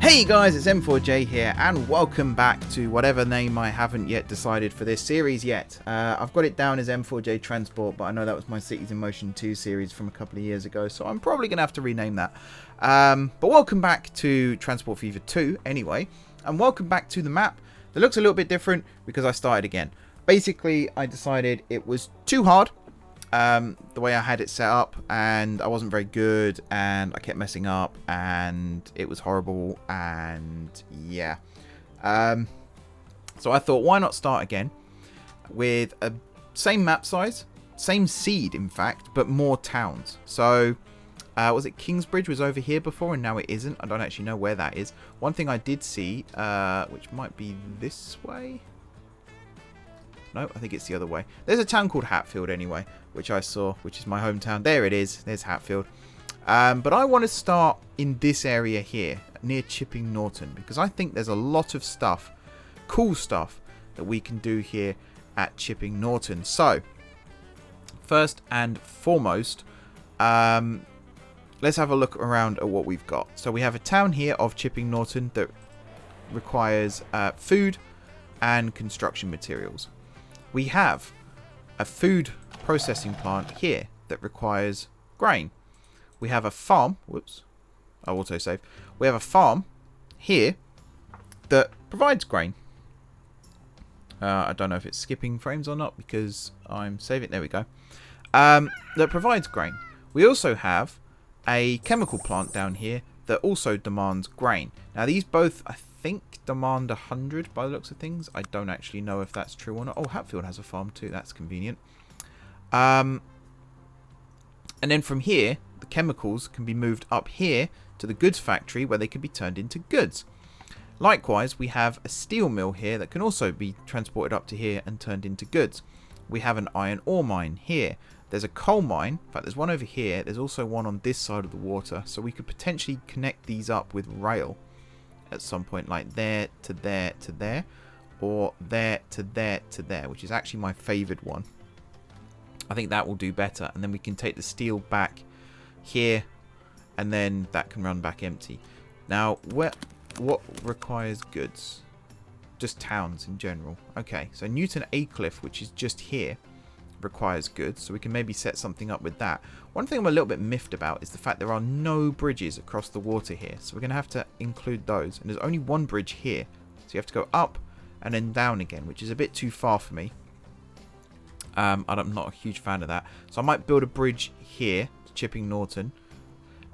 Hey guys, it's M4J here, and welcome back to whatever name I haven't yet decided for this series yet. I've got it down as M4J Transport, but I know that was my Cities in Motion 2 series from a couple of years ago, so I'm probably going to have to rename that. But welcome back to Transport Fever 2 anyway, and welcome back to the map that looks a little bit different because I started again. Basically, I decided it was too hard. The way I had it set up, and I wasn't very good, and I kept messing up, and it was horrible, and yeah. So I thought, why not start again with a same map size, same seed in fact, but more towns. So was it Kingsbridge was over here before, and now it isn't. I don't actually know where that is. One thing I did see, which might be this way. No, I think it's the other way. There's a town called Hatfield anyway, which I saw, which is my hometown. There it is. There's Hatfield. But I want to start in this area here, near Chipping Norton, because I think there's a lot of stuff, cool stuff, that we can do here at Chipping Norton. So, first and foremost, let's have a look around at what we've got. So we have a town here of Chipping Norton that requires food and construction materials. We have a food processing plant here that requires grain. We have a farm. Whoops. I'll autosave. We have a farm here that provides grain. I don't know if it's skipping frames or not because I'm saving. There we go. That provides grain. We also have a chemical plant down here that also demands grain. Now these both, I think, demand 100 by the looks of things. I don't actually know if that's true or not. Oh, Hatfield has a farm too. That's convenient. And then from here, the chemicals can be moved up here to the goods factory where they can be turned into goods. Likewise, we have a steel mill here that can also be transported up to here and turned into goods. We have an iron ore mine here. There's a coal mine. In fact, there's one over here. There's also one on this side of the water. So we could potentially connect these up with rail at some point, like there to there to there, or there to there to there, which is actually my favoured one. I think that will do better, and then we can take the steel back here, and then that can run back empty. Now, what requires goods? Just towns in general. Okay, so Newton Aycliffe, which is just here, requires goods, so we can maybe set something up with that. One thing I'm a little bit miffed about is the fact there are no bridges across the water here, so we're going to have to include those, and there's only one bridge here, so you have to go up and then down again, which is a bit too far for me. I'm not a huge fan of that, so I might build a bridge here to Chipping Norton,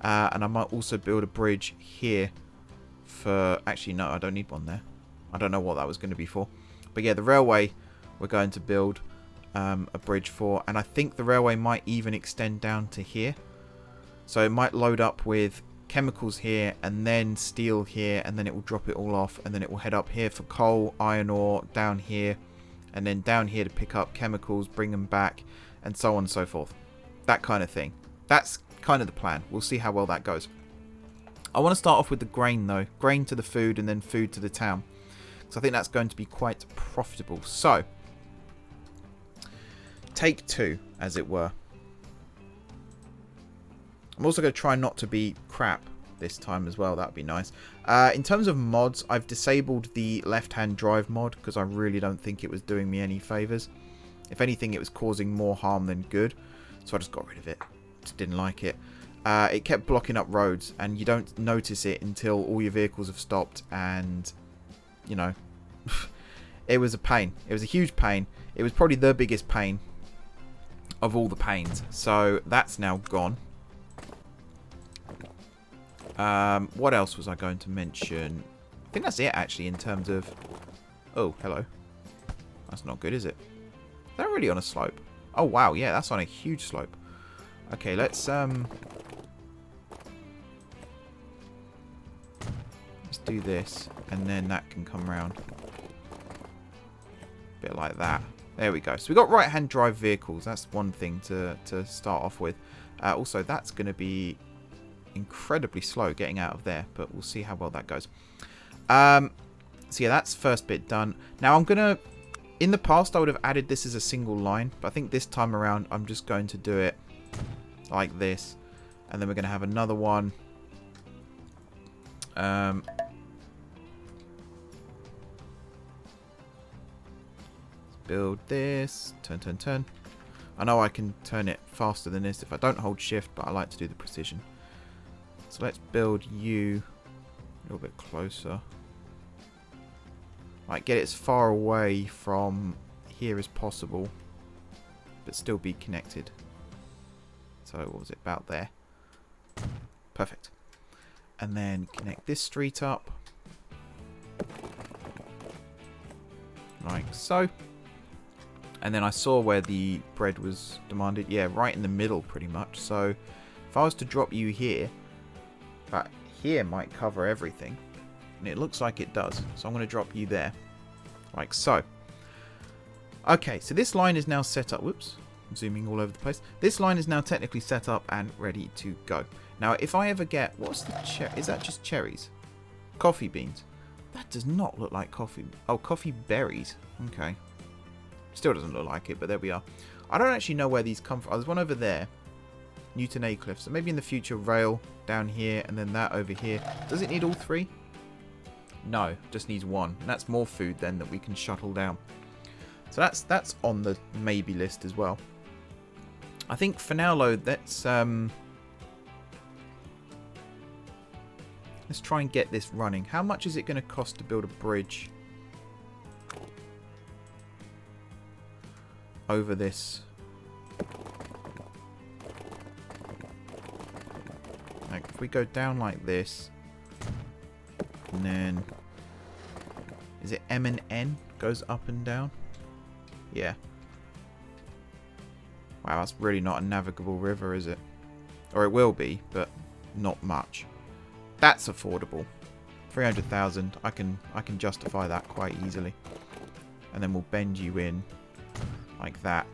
and I might also build a bridge here for, actually no, I don't need one there. I don't know what that was going to be for, but yeah, the railway we're going to build a bridge for, and I think the railway might even extend down to here, so it might load up with chemicals here and then steel here, and then it will drop it all off, and then it will head up here for coal, iron ore, down here, and then down here to pick up chemicals, bring them back, and so on and so forth. That kind of thing. That's kind of the plan. We'll see how well that goes. I want to start off with the grain though. Grain to the food and then food to the town, because I think that's going to be quite profitable. So take two, as it were. I'm also going to try not to be crap this time as well. That would be nice. In terms of mods, I've disabled the left-hand drive mod because I really don't think it was doing me any favours. If anything, it was causing more harm than good. So I just got rid of it. Just didn't like it. It kept blocking up roads, and you don't notice it until all your vehicles have stopped, and, you know, it was a pain. It was a huge pain. It was probably the biggest pain of all the pains, so that's now gone. What else was I going to mention? I think that's it actually in terms of, oh hello, that's not good, is it? Is that really on a slope? Oh wow, yeah, that's on a huge slope. Okay, let's do this, and then that can come round a bit like that. There we go. So we've got right-hand drive vehicles. That's one thing to start off with. Also, that's going to be incredibly slow getting out of there, but we'll see how well that goes. So yeah, that's first bit done. Now I'm going to, in the past I would have added this as a single line, but I think this time around I'm just going to do it like this. And then we're going to have another one build this. Turn. I know I can turn it faster than this if I don't hold shift, but I like to do the precision. So let's build you a little bit closer. Like, get it as far away from here as possible, but still be connected. So what was it, about there? Perfect. And then connect this street up. Like so. And then I saw where the bread was demanded. Yeah, right in the middle pretty much. So if I was to drop you here, that here might cover everything. And it looks like it does. So I'm going to drop you there. Like so. Okay, so this line is now set up. Whoops. I'm zooming all over the place. This line is now technically set up and ready to go. Now, if I ever get... What's the cherry? Is that just cherries? Coffee beans. That does not look like coffee. Oh, coffee berries. Okay. Still doesn't look like it, but there we are. I don't actually know where these come from. Oh, there's one over there. Newton A Cliff. So maybe in the future, rail down here and then that over here. Does it need all three? No, just needs one. And that's more food then that we can shuttle down. So that's on the maybe list as well. I think for now, though, let's try and get this running. How much is it going to cost to build a bridge over this? Like, if we go down like this, and then is it M and N goes up and down? Yeah. Wow, that's really not a navigable river, is it? Or it will be, but not much. That's affordable. 300,000. I can justify that quite easily. And then we'll bend you in like that.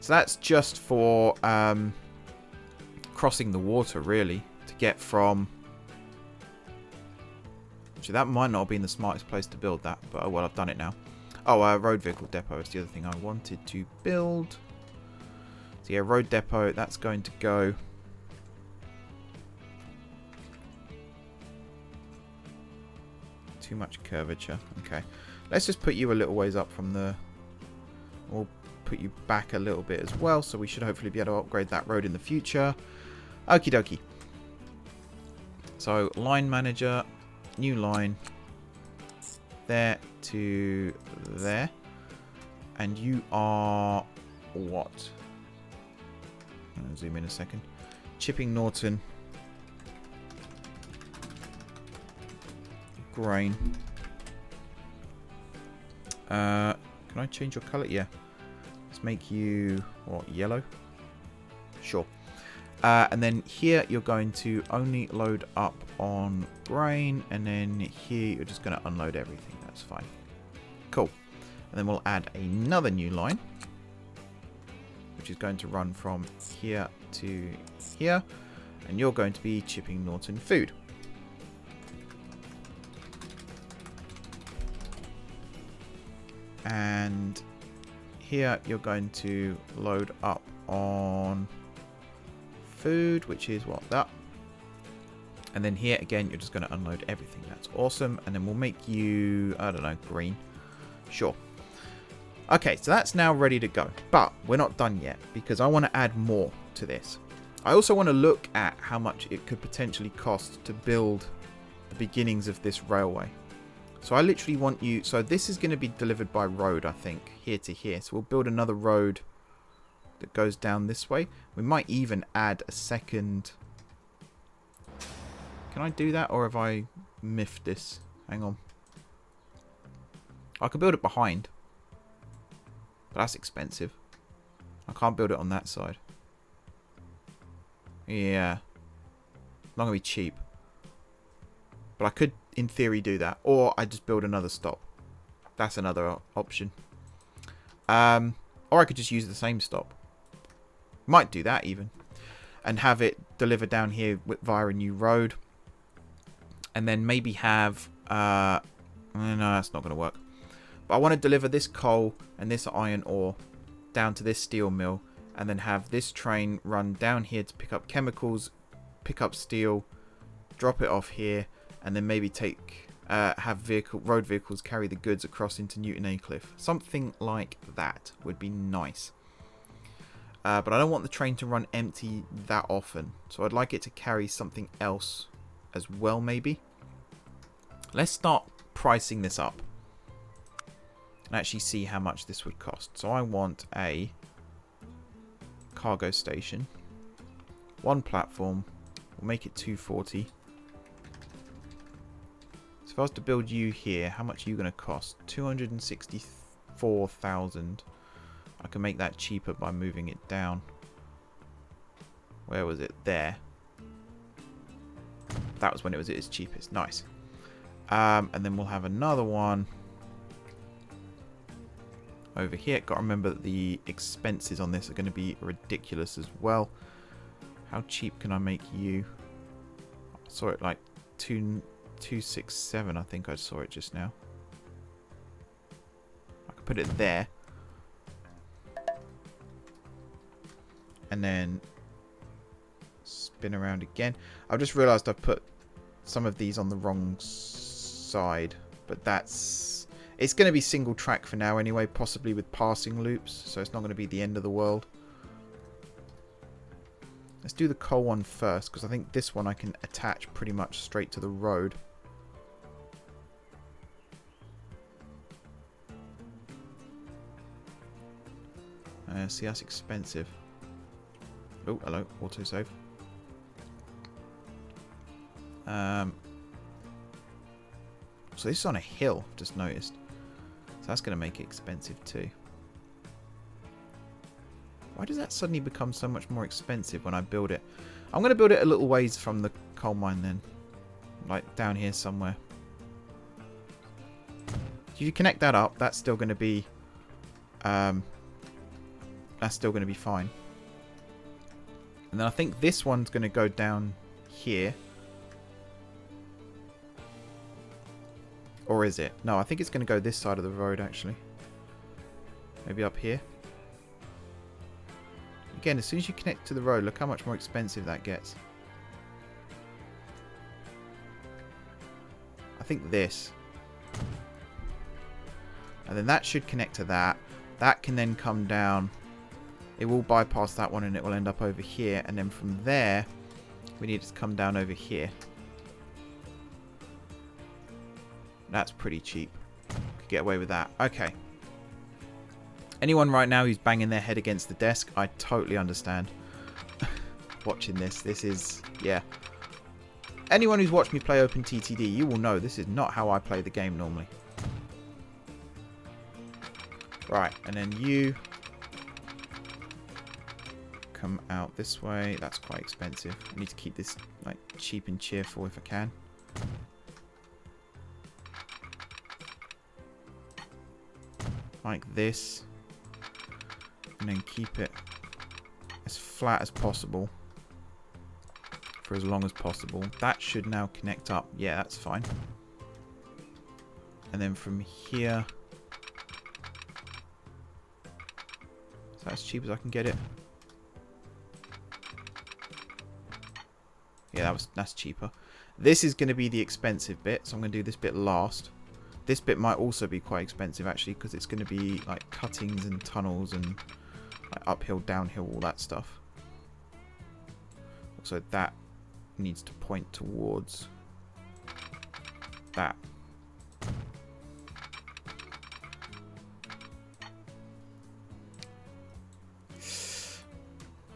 So that's just for crossing the water, really, to get from... Actually, that might not have been the smartest place to build that, but oh well, I've done it now. Oh, road vehicle depot is the other thing I wanted to build. So yeah, road depot, that's going to go... Too much curvature. Okay. Let's just put you a little ways up from the... We'll put you back a little bit as well, so we should hopefully be able to upgrade that road in the future. Okie dokie. So, line manager, new line. There to there. And you are... what? I'll zoom in a second. Chipping Norton. Grain. Can I change your colour? Yeah. Let's make you, what, yellow? Sure. And then here you're going to only load up on grain, and then here you're just going to unload everything. That's fine. Cool. And then we'll add another new line, which is going to run from here to here, and you're going to be chipping Norton food. And here you're going to load up on food, which is what, that. And then here again you're just going to unload everything. That's awesome. And then we'll make you, I don't know, green. Sure. Okay, so that's now ready to go. But we're not done yet, because I want to add more to this. I also want to look at how much it could potentially cost to build the beginnings of this railway. So I literally want you... So this is going to be delivered by road, I think, here to here. So we'll build another road that goes down this way. We might even add a second... Can I do that, or have I miffed this? Hang on. I could build it behind. But that's expensive. I can't build it on that side. Yeah. Not going to be cheap. But I could, in theory, do that. Or I just build another stop. That's another option. Or I could just use the same stop. Might do that, even. And have it delivered down here via a new road. And then maybe have... no, that's not going to work. But I want to deliver this coal and this iron ore down to this steel mill. And then have this train run down here to pick up chemicals, pick up steel, drop it off here. And then maybe take have road vehicles carry the goods across into Newton Aycliffe. Something like that would be nice. But I don't want the train to run empty that often. So I'd like it to carry something else as well, maybe. Let's start pricing this up. And actually see how much this would cost. So I want a cargo station. One platform. We'll make it 240. So if I was to build you here, how much are you going to cost? 264,000. I can make that cheaper by moving it down. Where was it? There. That was when it was at its cheapest. Nice. And then we'll have another one over here. Got to remember that the expenses on this are going to be ridiculous as well. How cheap can I make you? I saw it like 267. I think I saw it just now. I could put it there. And then spin around again. I've just realised I've put some of these on the wrong side. But that's... It's going to be single track for now anyway. Possibly with passing loops. So it's not going to be the end of the world. Let's do the coal one first. Because I think this one I can attach pretty much straight to the road. See, that's expensive. Oh, hello. Autosave. So this is on a hill, I've just noticed. So that's going to make it expensive too. Why does that suddenly become so much more expensive when I build it? I'm going to build it a little ways from the coal mine then. Like down here somewhere. If you connect that up, that's still going to be... that's still going to be fine. And then I think this one's going to go down here. Or is it? No, I think it's going to go this side of the road, actually. Maybe up here. Again, as soon as you connect to the road, look how much more expensive that gets. I think this. And then that should connect to that. That can then come down. It will bypass that one and it will end up over here. And then from there, we need it to come down over here. That's pretty cheap. Could get away with that. Okay. Anyone right now who's banging their head against the desk, I totally understand. Watching this. This is... yeah. Anyone who's watched me play OpenTTD, you will know this is not how I play the game normally. Right. And then you... come out this way. That's quite expensive. I need to keep this like cheap and cheerful if I can. Like this. And then keep it as flat as possible for as long as possible. That should now connect up. Yeah, that's fine. And then from here, is that as cheap as I can get it? Yeah, that's cheaper. This is going to be the expensive bit, so I'm going to do this bit last. This bit might also be quite expensive actually, because it's going to be like cuttings and tunnels and like uphill, downhill, all that stuff. Also, that needs to point towards that.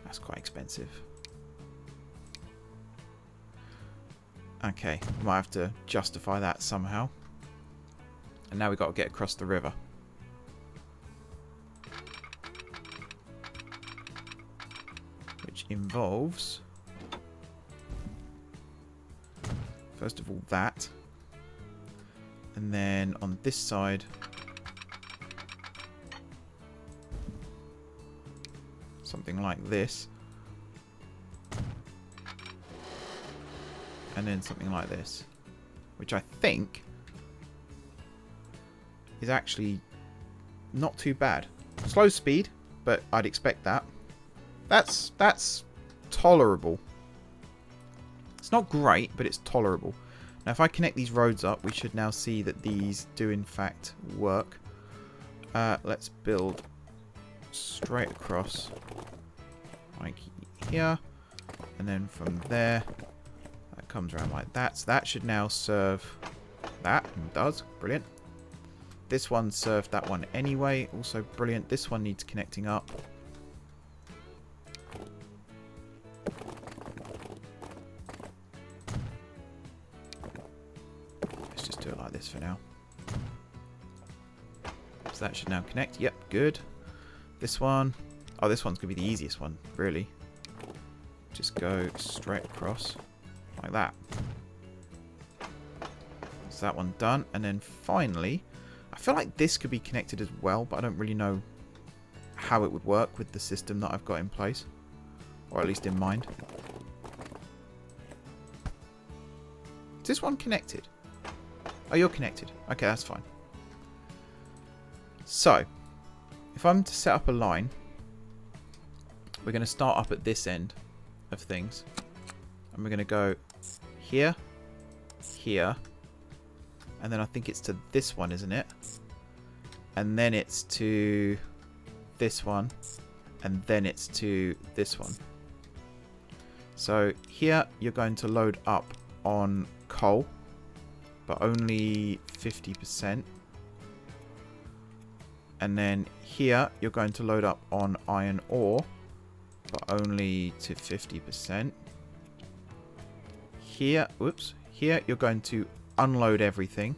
That's quite expensive. Okay, might have to justify that somehow. And now we've got to get across the river. Which involves... first of all, that. And then on this side... something like this. And then something like this. Which I think... is actually not too bad. Slow speed, but I'd expect that. That's tolerable. It's not great, but it's tolerable. Now, if I connect these roads up, we should now see that these do in fact work. Let's build straight across, like here, and then from there, that comes around like that. So that should now serve that, and it does. Brilliant. This one served that one anyway, also brilliant. This one needs connecting up. Let's just do it like this for now. So that should now connect. Yep, good. This one. Oh, this one's going to be the easiest one, really. Just go straight across like that. So that one done. And then finally, I feel like this could be connected as well, but I don't really know how it would work with the system that I've got in place. Or at least in mind. Is this one connected? Oh, you're connected. Okay, that's fine. So, if I'm to set up a line, we're going to start up at this end of things. And we're going to go here, here, and then I think it's to this one, isn't it? And then it's to this one, and then it's to this one. So here you're going to load up on coal, but only 50%. And then here you're going to load up on iron ore, but only to 50%. Here, whoops, here you're going to unload everything.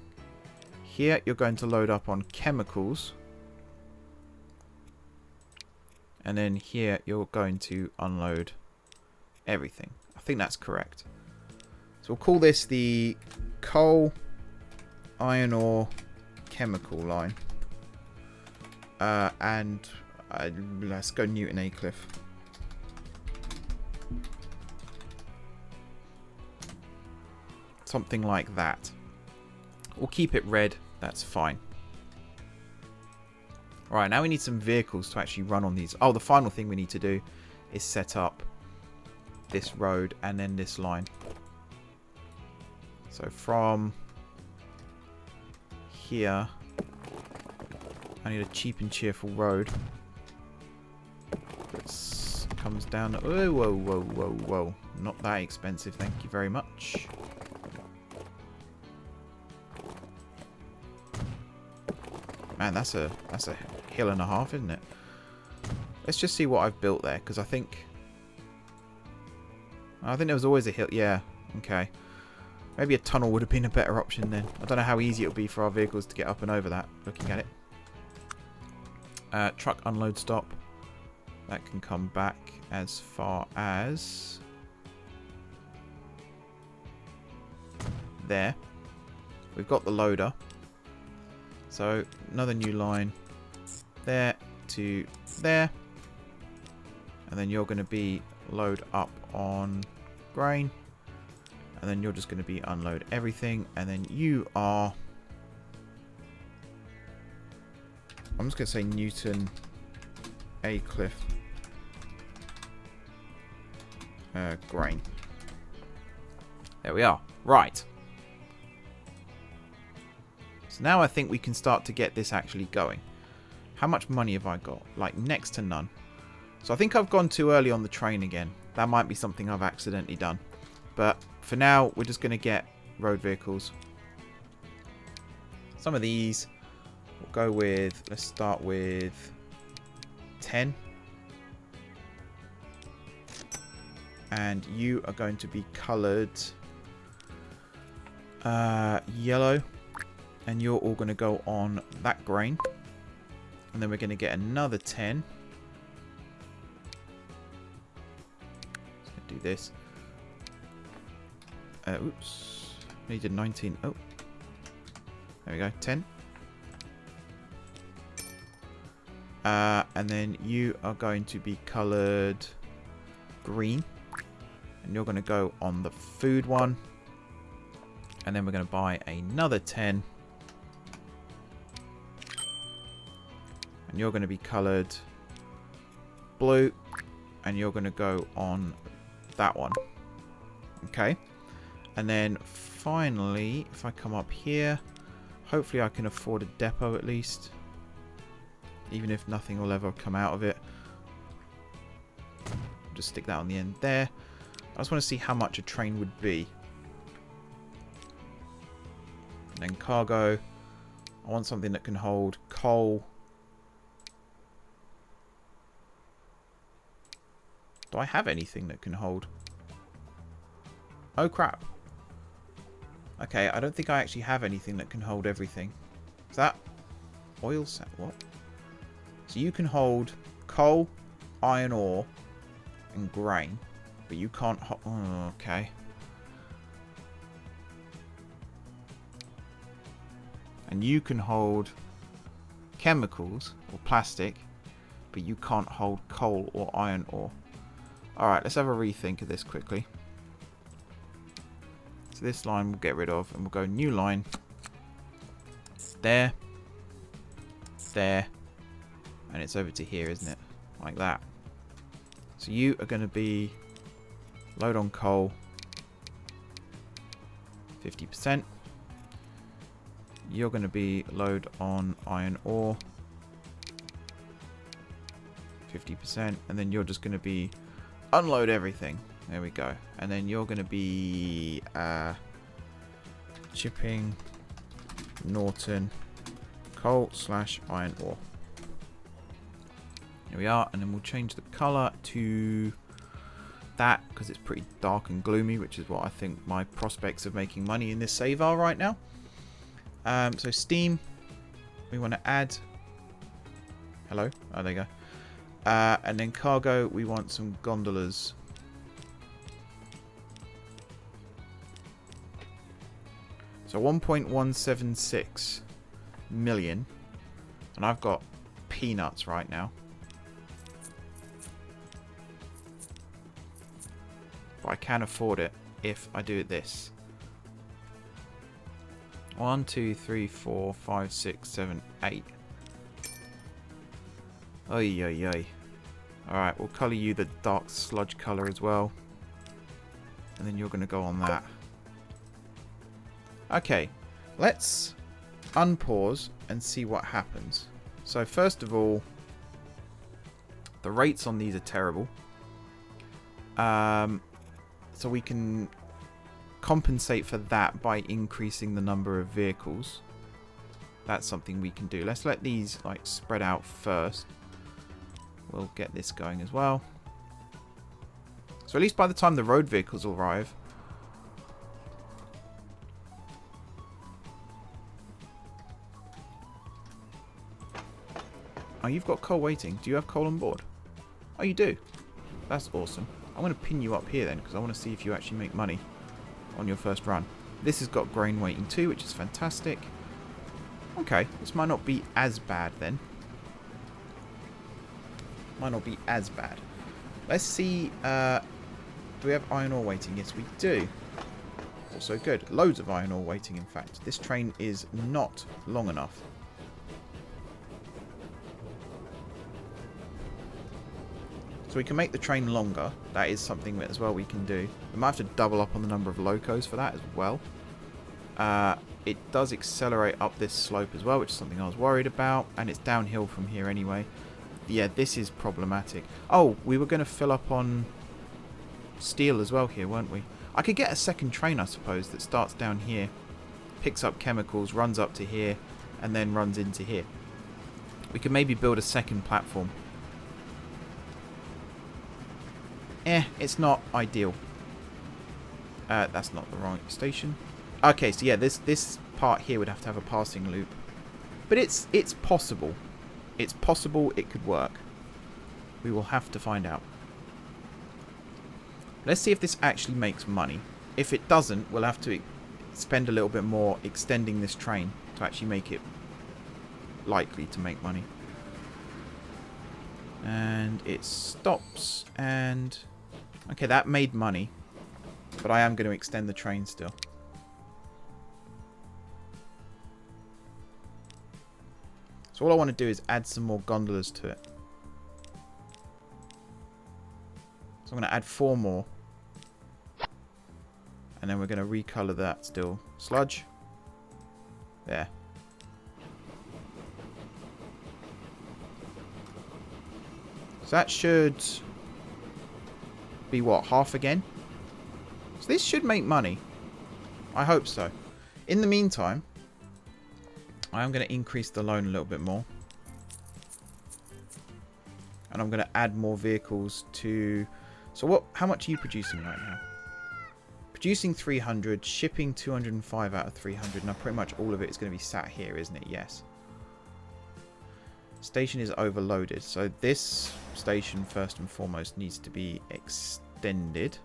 Here you're going to load up on chemicals. And then here you're going to unload everything. I think that's correct. So we'll call this the coal, iron ore, chemical line. And let's go Newton Aycliffe. Something like that. We'll keep it red. That's fine. Alright, now we need some vehicles to actually run on these. Oh, the final thing we need to do is set up this road and then this line. So from here, I need a cheap and cheerful road. It comes down. Oh, whoa, whoa, whoa, whoa. Not that expensive, thank you very much. Man, that's a hill and a half, isn't it? Let's just see what I've built there, because I think there was always a hill. Yeah, okay. Maybe a tunnel would have been a better option then. I don't know how easy it would be for our vehicles to get up and over that, looking at it. Truck unload stop. That can come back as far as there. We've got the loader. So another new line there to there. And then you're going to be load up on grain. And then you're just going to be unload everything. And then you are... I'm just going to say Newton Aycliffe grain. There we are. Right. So now I think we can start to get this actually going. How much money have I got? Like next to none. So I think I've gone too early on the train again. That might be something I've accidentally done. But for now, we're just going to get road vehicles. Some of these we'll go with, let's start with 10. And you are going to be coloured yellow. And you're all going to go on that grain. And then we're going to get another 10. Let's do this. Oops. Needed 19. Oh. There we go. 10. And then you are going to be coloured green. And you're going to go on the food one. And then we're going to buy another 10. And you're going to be coloured blue. And you're going to go on that one. Okay. And then finally, if I come up here, hopefully I can afford a depot at least. Even if nothing will ever come out of it. Just stick that on the end there. I just want to see how much a train would be. And then cargo. I want something that can hold coal. Do I have anything that can hold? Oh crap. Okay, I don't think I actually have anything that can hold everything. Is that oil sand? What? So you can hold coal, iron ore, and grain, but you can't hold... Oh, okay. And you can hold chemicals or plastic, but you can't hold coal or iron ore. Alright, let's have a rethink of this quickly. So this line we'll get rid of, and we'll go new line. There. There. And it's over to here, isn't it? Like that. So you are going to be load on coal 50%. You're going to be load on iron ore 50%. And then you're just going to be unload everything. There we go. And then you're going to be chipping Norton coal / iron ore. Here we are, and then we'll change the colour to that because it's pretty dark and gloomy, which is what I think my prospects of making money in this save are right now. So Steam, we want to add. Hello, oh there you go. And then cargo, we want some gondolas. So 1.176 million, and I've got peanuts right now. But I can afford it if I do it this. 1, 2, 3, 4, 5, 6, 7, 8. Oy, oy, oy. Alright, we'll colour you the dark sludge colour as well. And then you're going to go on that. Okay, let's unpause and see what happens. So first of all, the rates on these are terrible. So we can compensate for that by increasing the number of vehicles. That's something we can do. Let's let these like spread out first. We'll get this going as well. So at least by the time the road vehicles arrive. Oh, you've got coal waiting. Do you have coal on board? Oh, you do. That's awesome. I'm going to pin you up here then, because I want to see if you actually make money on your first run. This has got grain waiting too, which is fantastic. Okay, this might not be as bad then. Might not be as bad. Let's see. Do we have iron ore waiting? Yes, we do. Also good. Loads of iron ore waiting, in fact. This train is not long enough. So we can make the train longer. That is something that as well we can do. We might have to double up on the number of locos for that as well. It does accelerate up this slope as well, which is something I was worried about. And it's downhill from here anyway. Yeah, this is problematic. Oh, we were going to fill up on steel as well here, weren't we? I could get a second train, I suppose, that starts down here, picks up chemicals, runs up to here, and then runs into here. We could maybe build a second platform. It's not ideal. That's not the right station. Okay, so yeah, this part here would have to have a passing loop. But it's possible. It's possible it could work. We will have to find out. Let's see if this actually makes money. If it doesn't, we'll have to spend a little bit more extending this train to actually make it likely to make money. And it stops and... Okay, that made money. But I am going to extend the train still. So all I want to do is add some more gondolas to it. So I'm going to add 4 more. And then we're going to recolor that still. Sludge. There. So that should be what? Half again? So this should make money. I hope so. In the meantime, I am going to increase the loan a little bit more. And I'm going to add more vehicles to... So what? How much are you producing right now? Producing 300, shipping 205 out of 300. Now pretty much all of it is going to be sat here, isn't it? Yes. Station is overloaded. So this station, first and foremost, needs to be extended.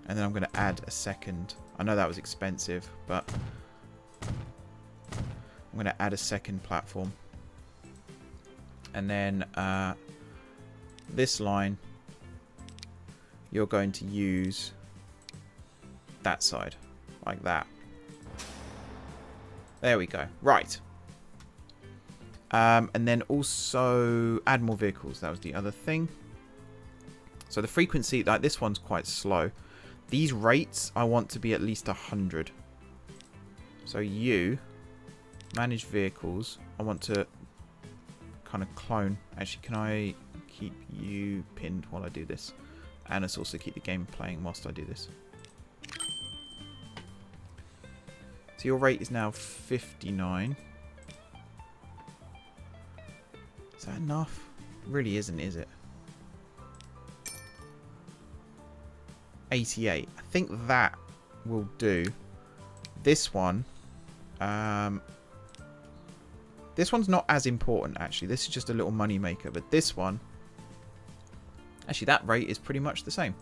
And then I'm going to add a second. I know that was expensive, but I'm going to add a second platform. And then this line, you're going to use that side, like that. There we go. Right. And then also add more vehicles. That was the other thing. So the frequency, like this one's quite slow. These rates, I want to be at least 100. So you manage vehicles. I want to kind of clone. Actually, can I keep you pinned while I do this? And let's also keep the game playing whilst I do this. So your rate is now 59. Is that enough? It really isn't, is it? 88. I think that will do. This one, this one's not as important actually. This is just a little money maker, but this one, actually that rate is pretty much the same.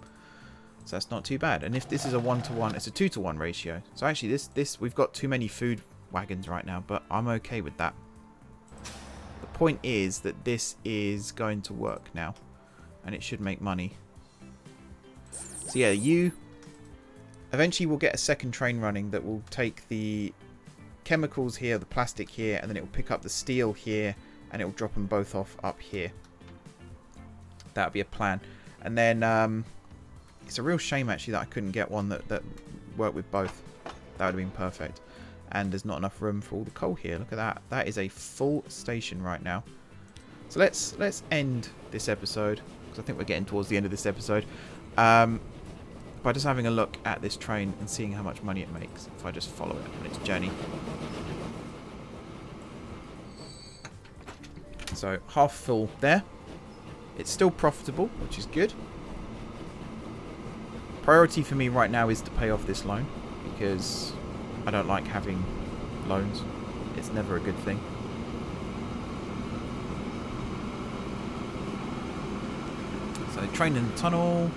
So that's not too bad. And if this is a 1-to-1, it's a 2-to-1 ratio. So actually this we've got too many food wagons right now, but I'm okay with that. The point is that this is going to work now, and it should make money. So yeah, you eventually will get a second train running that will take the chemicals here, the plastic here, and then it will pick up the steel here, and it will drop them both off up here. That would be a plan. And then it's a real shame actually that I couldn't get one that worked with both. That would have been perfect. And there's not enough room for all the coal here. Look at that. That is a full station right now. So let's end this episode, because I think we're getting towards the end of this episode, by just having a look at this train and seeing how much money it makes if I just follow it on its journey. So half full there. It's still profitable, which is good. Priority for me right now is to pay off this loan, because I don't like having loans. It's never a good thing. So train in the tunnel.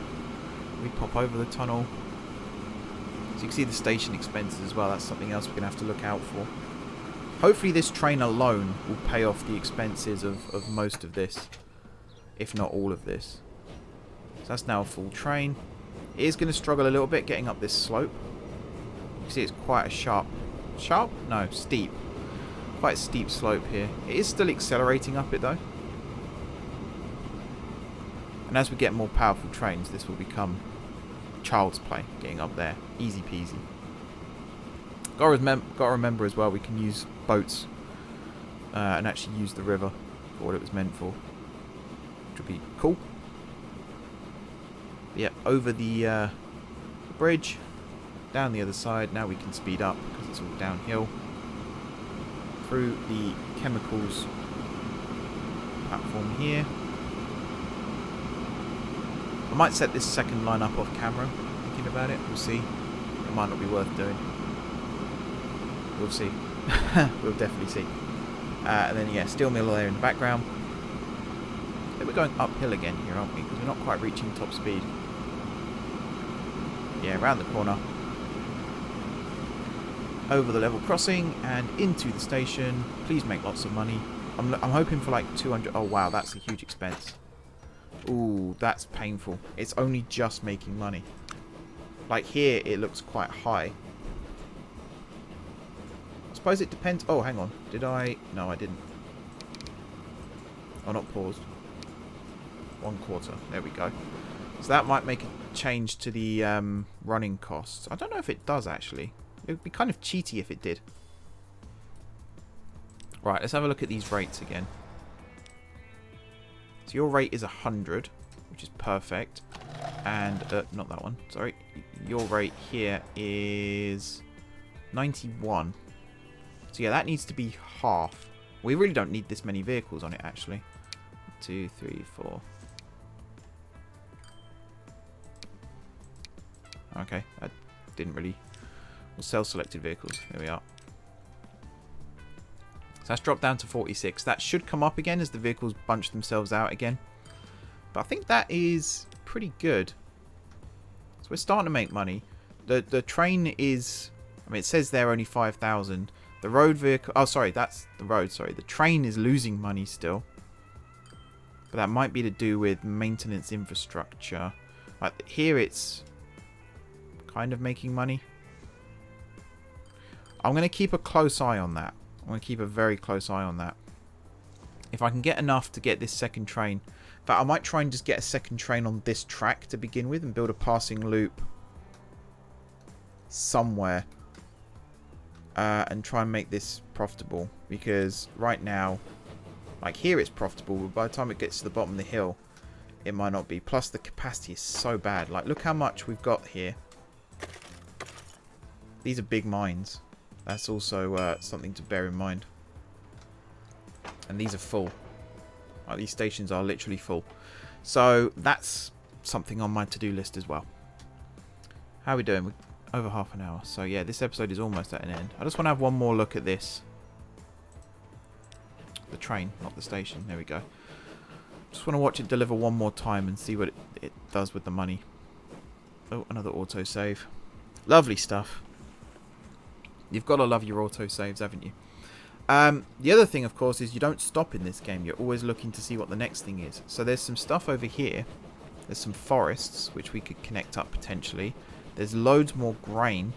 We pop over the tunnel. So you can see the station expenses as well. That's something else we're going to have to look out for. Hopefully this train alone will pay off the expenses of most of this, if not all of this. So that's now a full train. It is going to struggle a little bit getting up this slope. You can see it's quite a sharp... Sharp? No, steep. Quite a steep slope here. It is still accelerating up it though. And as we get more powerful trains, this will become child's play, getting up there. Easy peasy. Got to remember as well, we can use boats and actually use the river for what it was meant for, which would be cool. But yeah, over the bridge, down the other side. Now we can speed up because it's all downhill. Through the chemicals platform here. I might set this second line up off camera, thinking about it. We'll see. It might not be worth doing. We'll see. We'll definitely see. And then, yeah, steel mill there in the background. I think we're going uphill again here, aren't we? Because we're not quite reaching top speed. Yeah, around the corner. Over the level crossing and into the station. Please make lots of money. I'm hoping for like 200. Oh, wow, that's a huge expense. Ooh, that's painful. It's only just making money. Like here, it looks quite high. I suppose it depends. Oh, hang on. Did I? No, I didn't. Oh, not paused. 1/4. There we go. So that might make a change to the running costs. I don't know if it does, actually. It would be kind of cheaty if it did. Right, let's have a look at these rates again. So your rate is 100, which is perfect. And, not that one, sorry. Your rate here is 91. So yeah, that needs to be half. We really don't need this many vehicles on it, actually. 2, 3, 4. Okay, that didn't really... We'll sell selected vehicles. There we are. So that's dropped down to 46. That should come up again as the vehicles bunch themselves out again. But I think that is pretty good. So we're starting to make money. The train is... I mean, it says there only 5,000. The road vehicle... Oh, sorry, that's the road, sorry. The train is losing money still. But that might be to do with maintenance infrastructure. Like, here it's kind of making money. I'm going to keep a close eye on that. I'm going to keep a very close eye on that. If I can get enough to get this second train... In fact, I might try and just get a second train on this track to begin with and build a passing loop somewhere. And try and make this profitable. Because right now, like here it's profitable, but by the time it gets to the bottom of the hill, it might not be. Plus the capacity is so bad. Like, look how much we've got here. These are big mines. That's also something to bear in mind. And these are full. Like, these stations are literally full. So that's something on my to-do list as well. How are we doing? We're over half an hour. So yeah, this episode is almost at an end. I just want to have one more look at this. The train, not the station. There we go. Just want to watch it deliver one more time and see what it does with the money. Oh, another autosave. Lovely stuff. You've got to love your autosaves, haven't you? The other thing, of course, is you don't stop in this game. You're always looking to see what the next thing is. So there's some stuff over here. There's some forests, which we could connect up potentially. There's loads more grain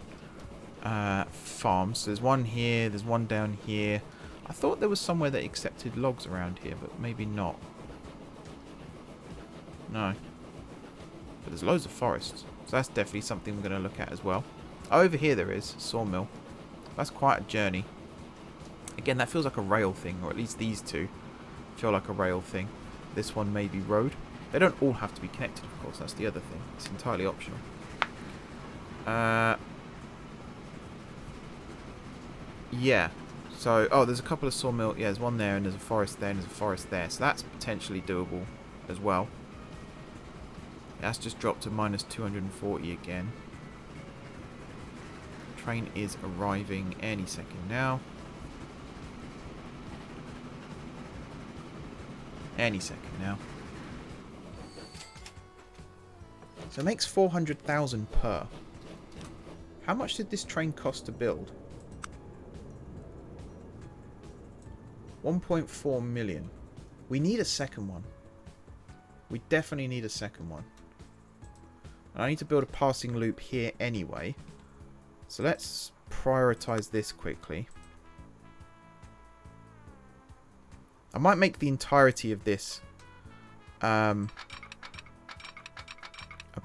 farms. So there's one here. There's one down here. I thought there was somewhere that accepted logs around here, but maybe not. No. But there's loads of forests. So that's definitely something we're going to look at as well. Oh, over here there is. Sawmill. That's quite a journey. Again, that feels like a rail thing, or at least these two feel like a rail thing. This one may be road. They don't all have to be connected, of course. That's the other thing. It's entirely optional. Yeah. So, oh, there's a couple of sawmill. Yeah, there's one there, and there's a forest there, and there's a forest there. So that's potentially doable as well. That's just dropped to minus 240 again. Train is arriving any second now. Any second now. So it makes 400,000 per. How much did this train cost to build? 1.4 million. We need a second one. We definitely need a second one. And I need to build a passing loop here anyway. So let's prioritize this quickly. I might make the entirety of this a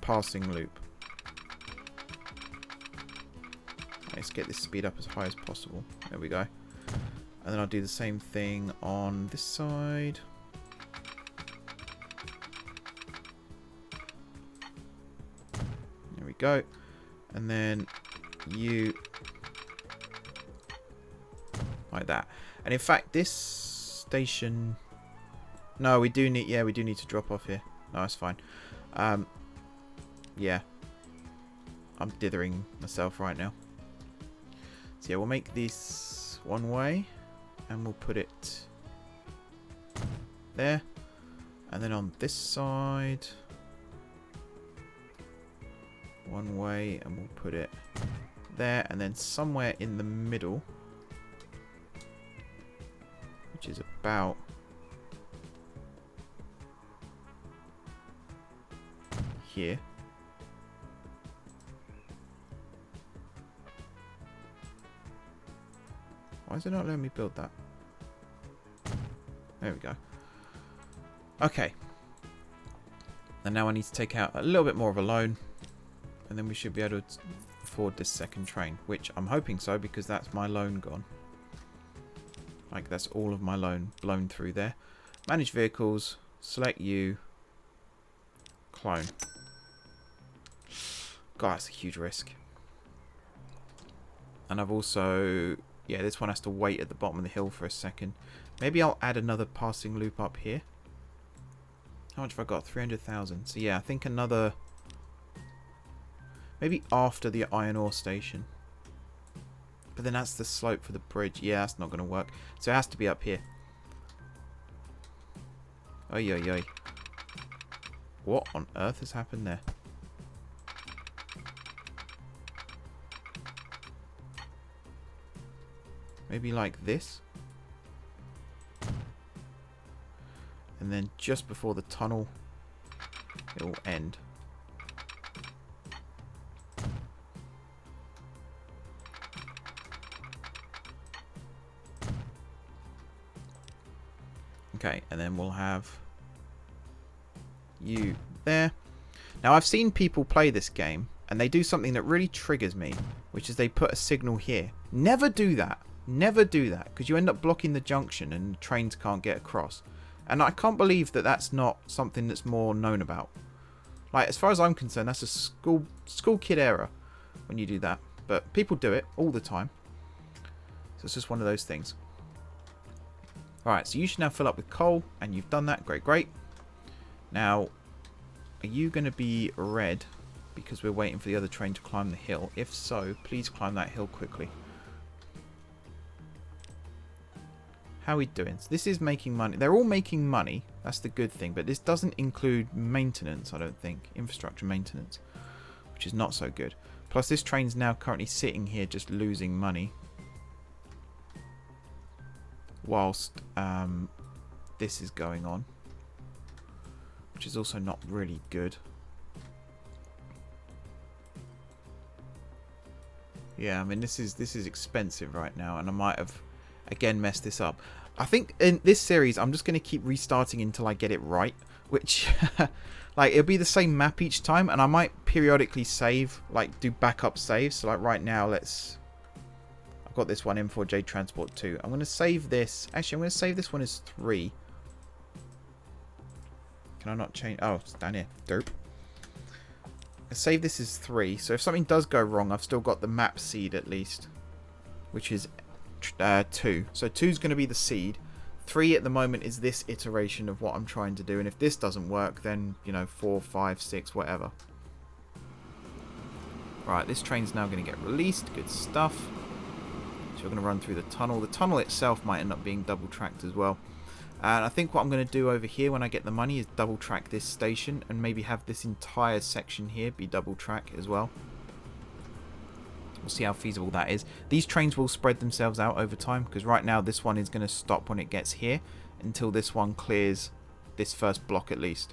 passing loop. Let's get this speed up as high as possible. There we go. And then I'll do the same thing on this side. There we go. And then you... like that. And in fact, this station... no, we do need... yeah, we do need to drop off here. No, that's fine. Yeah. I'm dithering myself right now. So yeah, we'll make this one way. And we'll put it there. And then on this side, one way, and we'll put it there. And then somewhere in the middle, which is about here. Why is it not letting me build that? There we go. Okay. And now I need to take out a little bit more of a loan. And then we should be able to afford this second train. Which I'm hoping so, because that's my loan gone. Like, that's all of my loan blown through there. Manage vehicles. Select you. Clone. God, that's a huge risk. And I've also... Yeah, this one has to wait at the bottom of the hill for a second. Maybe I'll add another passing loop up here. How much have I got? 300,000. So yeah, I think another... Maybe after the iron ore station. But then that's the slope for the bridge. Yeah, that's not going to work. So it has to be up here. Oi, oi, oi. What on earth has happened there? Maybe like this. And then just before the tunnel, it will end. Okay, and then we'll have you there. Now, I've seen people play this game, and they do something that really triggers me, which is they put a signal here. Never do that. Never do that, because you end up blocking the junction and trains can't get across. And I can't believe that that's not something that's more known about. Like, as far as I'm concerned, that's a school kid error when you do that. But people do it all the time. So it's just one of those things. Alright, so you should now fill up with coal, and you've done that. Great, great. Now, are you going to be red because we're waiting for the other train to climb the hill? If so, please climb that hill quickly. How are we doing? So this is making money. They're all making money. That's the good thing. But this doesn't include maintenance, I don't think. Infrastructure maintenance, which is not so good. Plus, this train's now currently sitting here just losing money. Whilst this is going on. Which is also not really good. Yeah, I mean, this is expensive right now. And I might have... again mess this up. I think in this series I'm just going to keep restarting until I get it right, which like it'll be the same map each time, and I might periodically save, like do backup saves. So like right now, I've got this one, M4J Transport 2. I'm going to save this. Actually, I'm going to save this one as 3. Can I not change? Oh, it's down here. Derp. I'll save this as 3. So if something does go wrong, I've still got the map seed at least, which is 2. So 2 is going to be the seed. 3 at the moment is this iteration of what I'm trying to do, and if this doesn't work, then 4, 5, 6, whatever. Right, this train's now going to get released. Good stuff. So we're going to run through the tunnel. The tunnel itself might end up being double tracked as well. And I think what I'm going to do over here when I get the money is double track this station, and maybe have this entire section here be double track as well. We'll see how feasible that is. These trains will spread themselves out over time, because right now this one is going to stop when it gets here until this one clears this first block at least.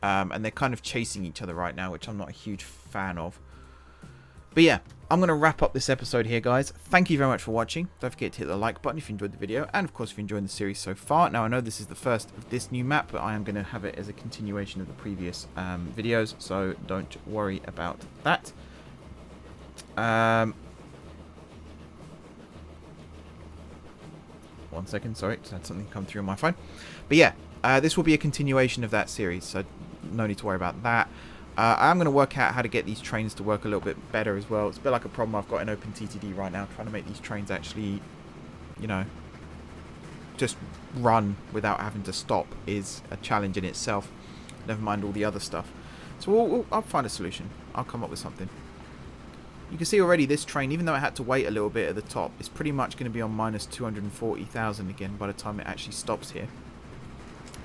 And they're kind of chasing each other right now, which I'm not a huge fan of. But yeah, I'm going to wrap up this episode here, guys. Thank you very much for watching. Don't forget to hit the like button if you enjoyed the video, and of course if you're enjoying the series so far. Now I know this is the first of this new map, but I am going to have it as a continuation of the previous videos, so don't worry about that. 1 second, sorry, just had something come through on my phone. But yeah, this will be a continuation of that series, so no need to worry about that. I'm going to work out how to get these trains to work a little bit better as well. It's a bit like a problem I've got in OpenTTD right now, trying to make these trains actually, just run without having to stop is a challenge in itself. Never mind all the other stuff. So I'll find a solution. I'll come up with something. You can see already this train, even though it had to wait a little bit at the top, is pretty much going to be on minus 240,000 again by the time it actually stops here.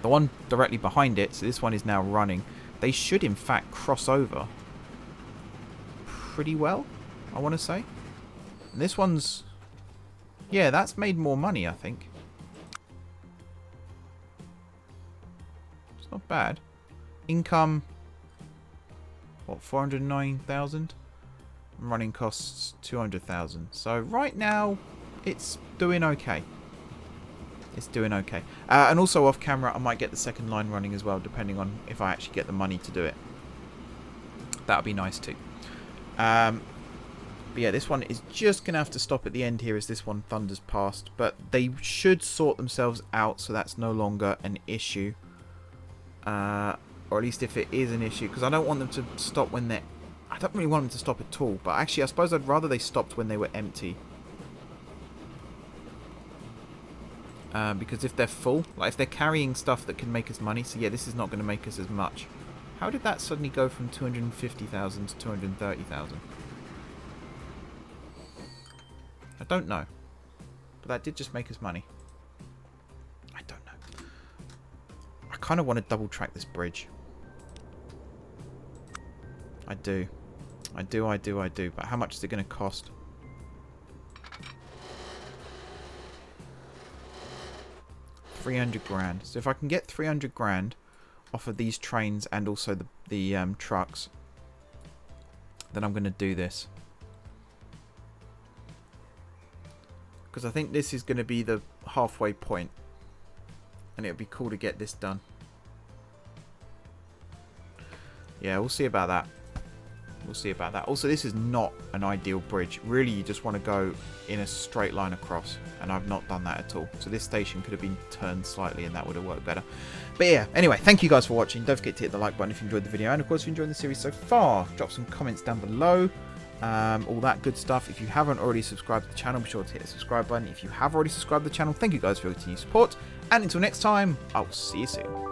The one directly behind it, so this one is now running, they should in fact cross over pretty well, I want to say. And this one's... yeah, that's made more money, I think. It's not bad. Income... what, 409,000? Running costs 200,000. So right now, it's doing okay. It's doing okay. And also off camera, I might get the second line running as well, depending on if I actually get the money to do it. That would be nice too. But yeah, this one is just going to have to stop at the end here as this one thunders past. But they should sort themselves out, so that's no longer an issue. Or at least if it is an issue, because I don't want them to stop when they're... I don't really want them to stop at all. But actually, I suppose I'd rather they stopped when they were empty. Because if they're full, like if they're carrying stuff that can make us money, so yeah, this is not going to make us as much. How did that suddenly go from 250,000 to 230,000? I don't know. But that did just make us money. I don't know. I kind of want to double track this bridge. I do. I do. But how much is it going to cost? $300,000. So if I can get 300 grand off of these trains and also the trucks, then I'm going to do this. Because I think this is going to be the halfway point. And it would be cool to get this done. Yeah, we'll see about that. We'll see about that. Also, this is not an ideal bridge. Really, you just want to go in a straight line across. And I've not done that at all. So this station could have been turned slightly and that would have worked better. But yeah, anyway, thank you guys for watching. Don't forget to hit the like button if you enjoyed the video. And of course, if you enjoyed the series so far, drop some comments down below. All that good stuff. If you haven't already subscribed to the channel, be sure to hit the subscribe button. If you have already subscribed to the channel, thank you guys for your continued support. And until next time, I'll see you soon.